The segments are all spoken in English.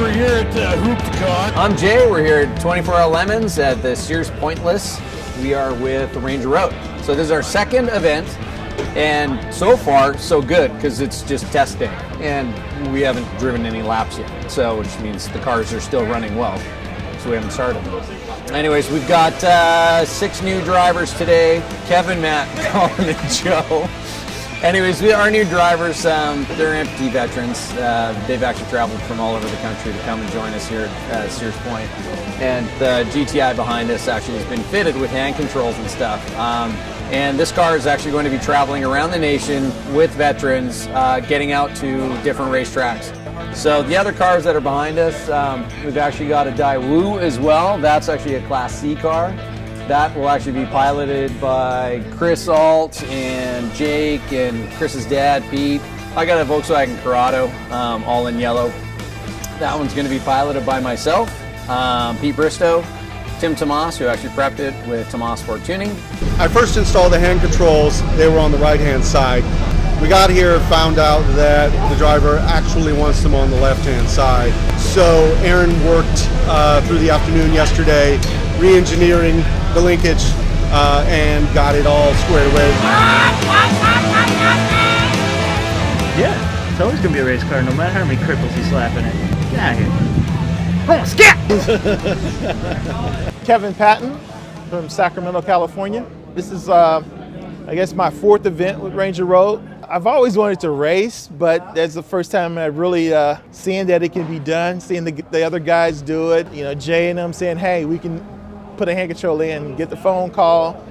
We're here at Hooptiecon. I'm Jay. We're here at 24 Hour Lemons at the Sears Pointless. We are with the Ranger Road. So this is our second event, and so far so good because it's just testing, and we haven't driven any laps yet. So which means the cars are still running well. So we haven't started. Anyways, we've got 6 new drivers today. Kevin, Matt, Colin, and Joe. Anyways, our new drivers, they're amputee veterans. They've actually traveled from all over the country to come and join us here at Sears Point. And the GTI behind us actually has been fitted with hand controls and stuff. And this car is actually going to be traveling around the nation with veterans, getting out to different racetracks. So the other cars that are behind us, we've actually got a Daewoo as well. That's actually a Class C car. That will actually be piloted by Chris Alt and Jake and Chris's dad, Pete. I got a Volkswagen Corrado, all in yellow. That one's going to be piloted by myself, Pete Bristow, Tim Tomas, who actually prepped it with Tomas Sport Tuning. I first installed the hand controls. They were on the right-hand side. We got here, found out that the driver actually wants them on the left-hand side. So Aaron worked through the afternoon yesterday, re-engineering the linkage, and got it all squared away. Yeah, it's always going to be a race car, no matter how many cripples you slap in it. Get out of here. Come on, skip! Kevin Patton from Sacramento, California. This is, I guess, my 4th event with Ranger Road. I've always wanted to race, but that's the first time I've really seen that it can be done, seeing the other guys do it. You know, Jay and them saying, hey, we can put a hand control in, get the phone call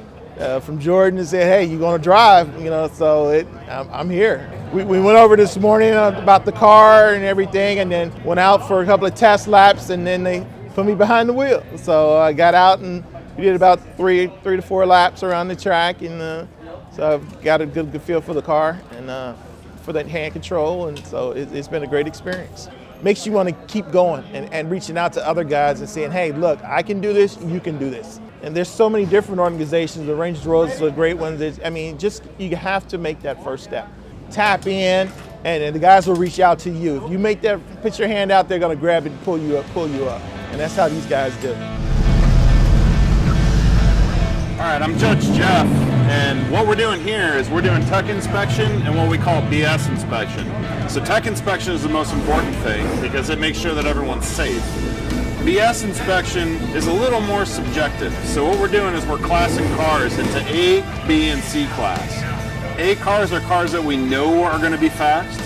from Jordan and say, hey, you're going to drive, you know, so I'm here. We went over this morning about the car and everything, and then went out for a couple of test laps, and then they put me behind the wheel. So I got out and we did about three to 4 laps around the track, and so I've got a good feel for the car and for that hand control, and so it's been a great experience. Makes you want to keep going and reaching out to other guys and saying, hey, look, I can do this, you can do this. And there's so many different organizations. The Ranger Road is a great one. You have to make that first step. Tap in, and the guys will reach out to you. If you make that, put your hand out, they're going to grab it and pull you up. And that's how these guys do. All right, I'm Judge Jeff, and what we're doing here is we're doing tech inspection and what we call BS inspection. So tech inspection is the most important thing because it makes sure that everyone's safe. BS inspection is a little more subjective. So what we're doing is we're classing cars into A, B, and C class. A cars are cars that we know are going to be fast.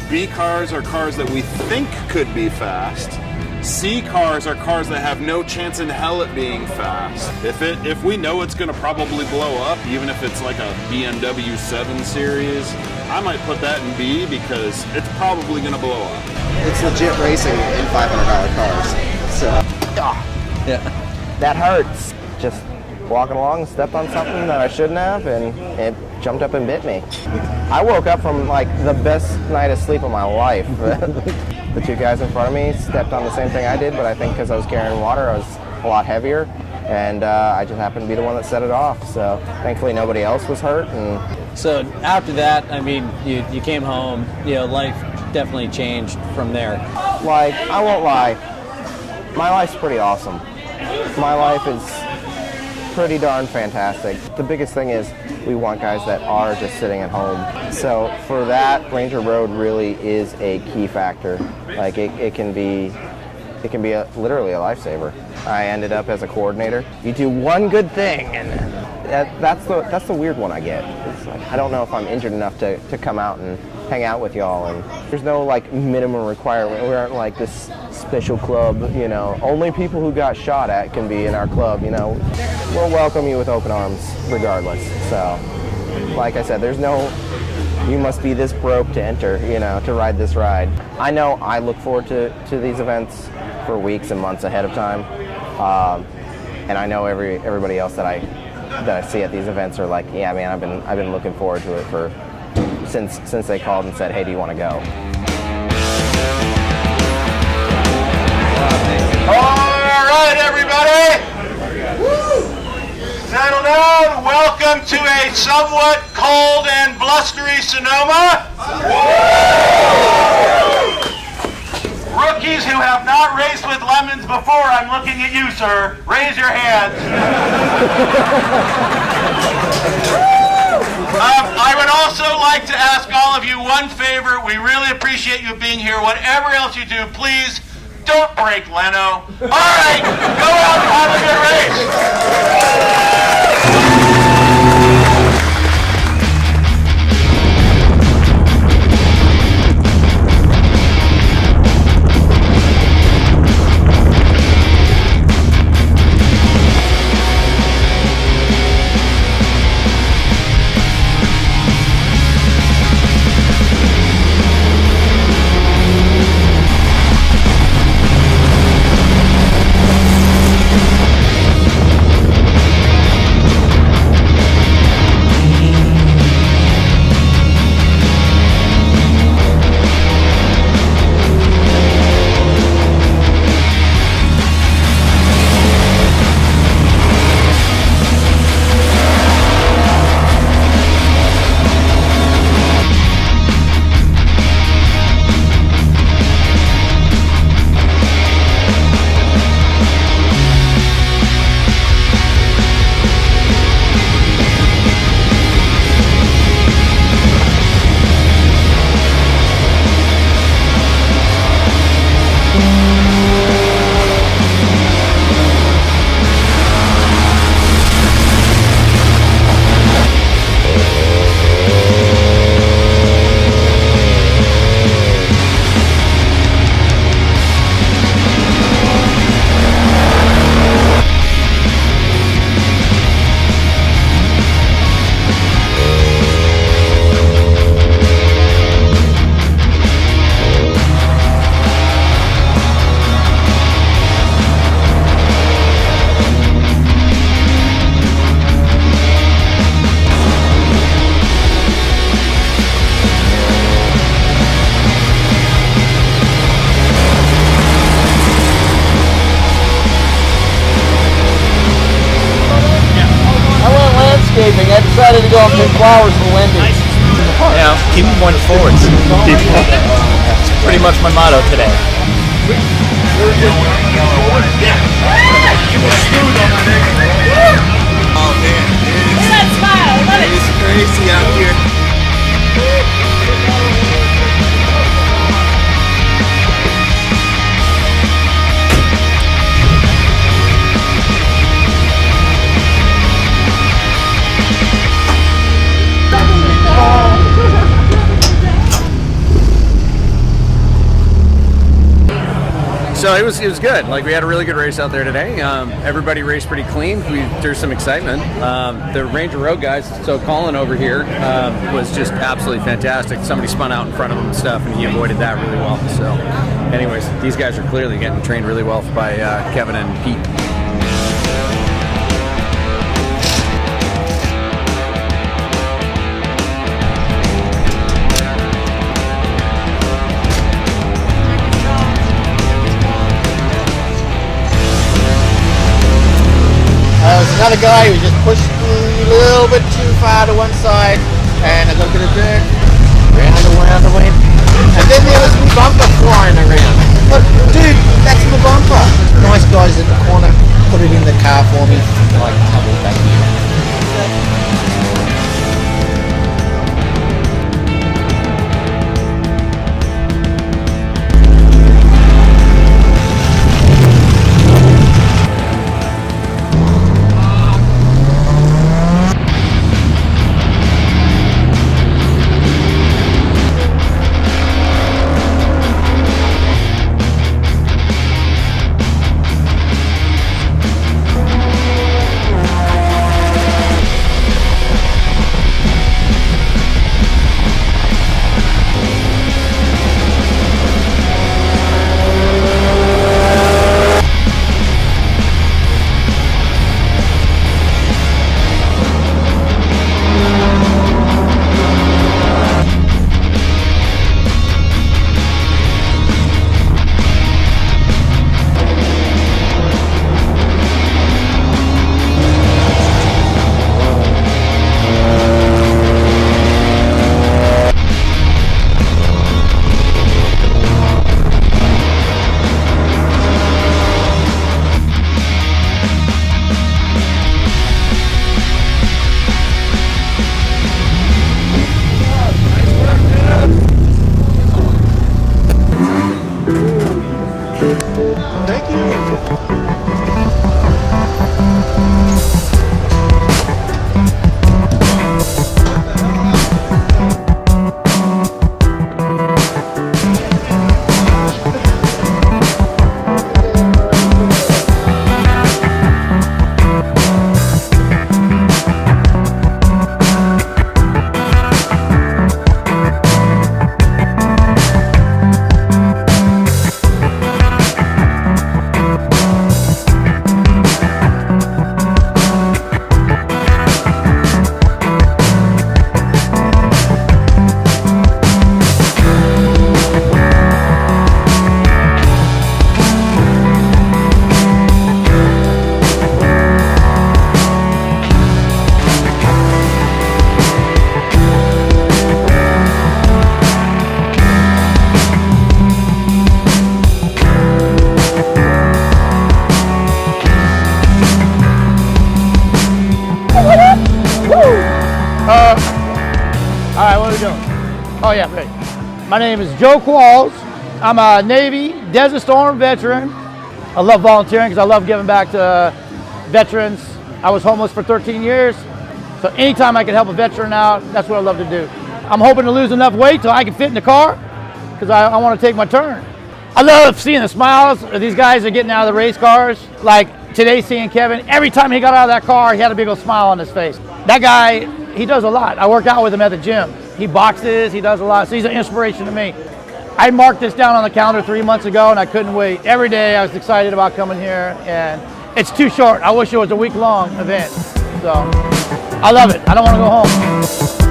B cars are cars that we think could be fast. C cars are cars that have no chance in hell at being fast. If we know it's going to probably blow up, even if it's like a BMW 7 Series, I might put that in B because it's probably going to blow up. It's legit racing in $500 cars. So Yeah. That hurts. Just walking along, stepped on something that I shouldn't have, and it jumped up and bit me. I woke up from like the best night of sleep of my life. The 2 guys in front of me stepped on the same thing I did, but I think because I was carrying water, I was a lot heavier, and I just happened to be the one that set it off. So thankfully nobody else was hurt. And So after that, I mean, you came home, you know, life definitely changed from there. like, I won't lie, my life's pretty awesome. My life is pretty darn fantastic. The biggest thing is we want guys that are just sitting at home. So for that, Ranger Road really is a key factor. Like it can be literally a lifesaver. I ended up as a coordinator. You do one good thing, and that's the weird one I get. It's like, I don't know if I'm injured enough to come out and hang out with y'all, and there's no like minimum requirement. We aren't like this special club, you know, only people who got shot at can be in our club, you know. We'll welcome you with open arms regardless. So like I said, there's no you must be this broke to enter, you know, to ride this ride. I know I look forward to these events for weeks and months ahead of time, and I know everybody else that I see at these events are like, yeah, man, I've been looking forward to it for since they called and said, hey, do you want to go? All right, everybody. Settle down. Welcome to a somewhat cold and blustery Sonoma. Rookies who have not before, I'm looking at you, sir. Raise your hands. I would also like to ask all of you one favor. We really appreciate you being here. Whatever else you do, please don't break Leno. All right, go out and have a good race. I decided to go up in flowers for Wendy. Yeah, keep them pointed forwards. That's pretty much my motto today. Oh man, it's crazy out here. So it was good. Like, we had a really good race out there today. Everybody raced pretty clean. There's some excitement. The Ranger Road guys, so Colin over here, was just absolutely fantastic. Somebody spun out in front of him and stuff, and he avoided that really well. So anyways, these guys are clearly getting trained really well by Kevin and Pete. Another guy who just pushed a little bit too far to one side, and I got to the dirt, round and went, and then there was my bumper flying around. Look, dude, that's my bumper. Nice guys in the corner put it in the car for me, like tumble back here. Yeah, ready. My name is Joe Qualls. I'm a Navy Desert Storm veteran. I love volunteering because I love giving back to veterans. I was homeless for 13 years, so anytime I can help a veteran out, that's what I love to do. I'm hoping to lose enough weight so I can fit in the car because I want to take my turn. I love seeing the smiles of these guys that are getting out of the race cars. Like today, seeing Kevin, every time he got out of that car, he had a big old smile on his face. That guy, he does a lot. I worked out with him at the gym. He boxes, he does a lot, so he's an inspiration to me. I marked this down on the calendar 3 months ago and I couldn't wait. Every day I was excited about coming here, and it's too short. I wish it was a week-long event. So I love it. I don't want to go home.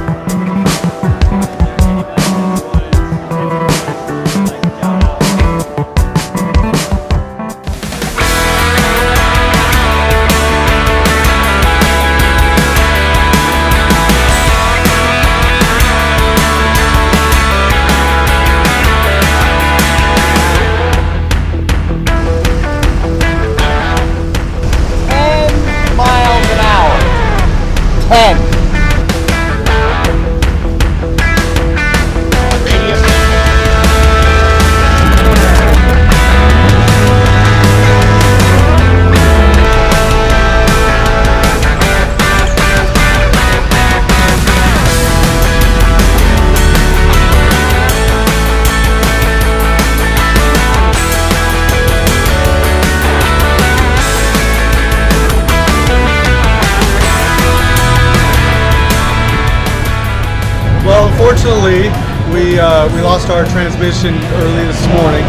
Unfortunately, we lost our transmission early this morning.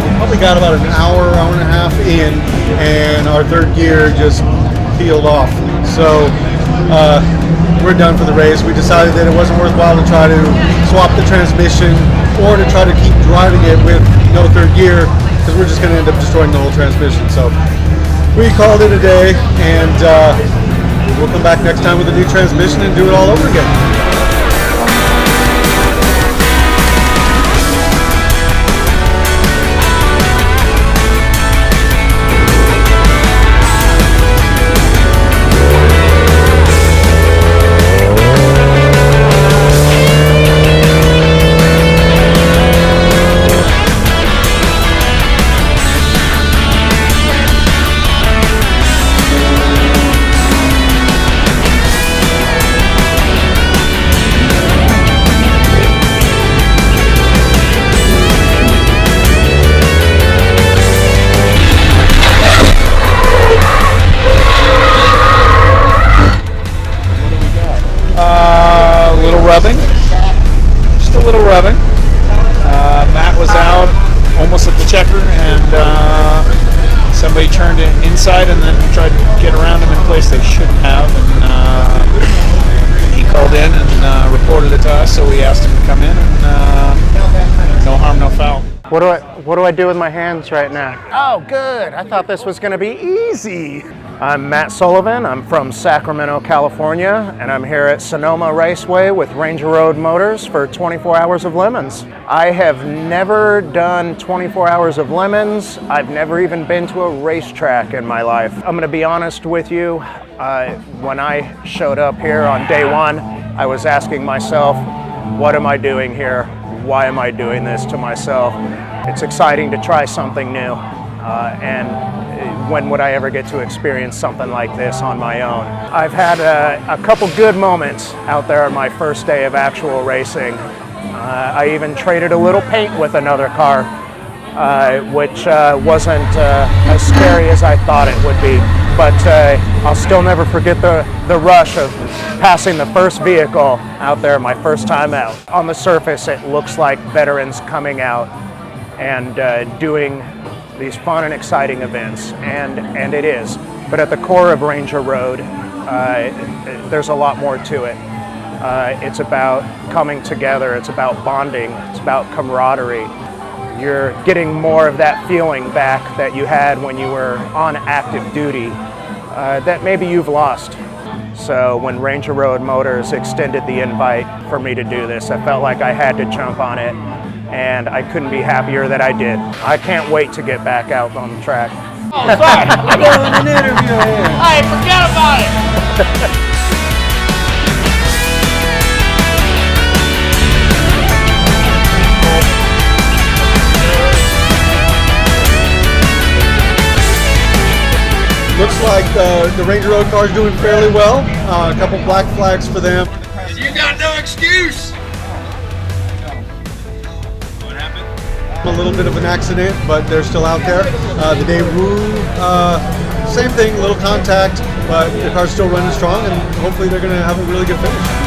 We probably got about an hour and a half in, and our third gear just peeled off. So we're done for the race. We decided that it wasn't worthwhile to try to swap the transmission or to try to keep driving it with no third gear, because we're just going to end up destroying the whole transmission. So we called it a day, and we'll come back next time with a new transmission and do it all over again. Just a little rubbing. Matt was out almost at the checker, and somebody turned it inside and then tried to get around him in a place they shouldn't have, and he called in and reported it to us, so we asked him to come in, and no harm, no foul. What do I do with my hands right now? Oh, good. I thought this was going to be easy. I'm Matt Sullivan. I'm from Sacramento, California, and I'm here at Sonoma Raceway with Ranger Road Motors for 24 Hours of Lemons. I have never done 24 Hours of Lemons. I've never even been to a racetrack in my life. I'm going to be honest with you. When I showed up here on day one, I was asking myself, what am I doing here? Why am I doing this to myself? It's exciting to try something new, and when would I ever get to experience something like this on my own? I've had a couple good moments out there on my first day of actual racing. I even traded a little paint with another car, which wasn't as scary as I thought it would be. But I'll still never forget the rush of passing the first vehicle out there my first time out. On the surface, it looks like veterans coming out and doing these fun and exciting events, and it is. But at the core of Ranger Road, there's a lot more to it. It's about coming together, it's about bonding, it's about camaraderie. You're getting more of that feeling back that you had when you were on active duty that maybe you've lost. So when Ranger Road Motors extended the invite for me to do this, I felt like I had to jump on it, and I couldn't be happier that I did. I can't wait to get back out on the track. Oh, sorry. I'm doing an interview here. Hey, forget about it. the Ranger Road car is doing fairly well. A couple black flags for them. You got no excuse. A little bit of an accident, but they're still out there. The Daewoo, same thing, little contact, but the car's still running strong, and hopefully they're going to have a really good finish.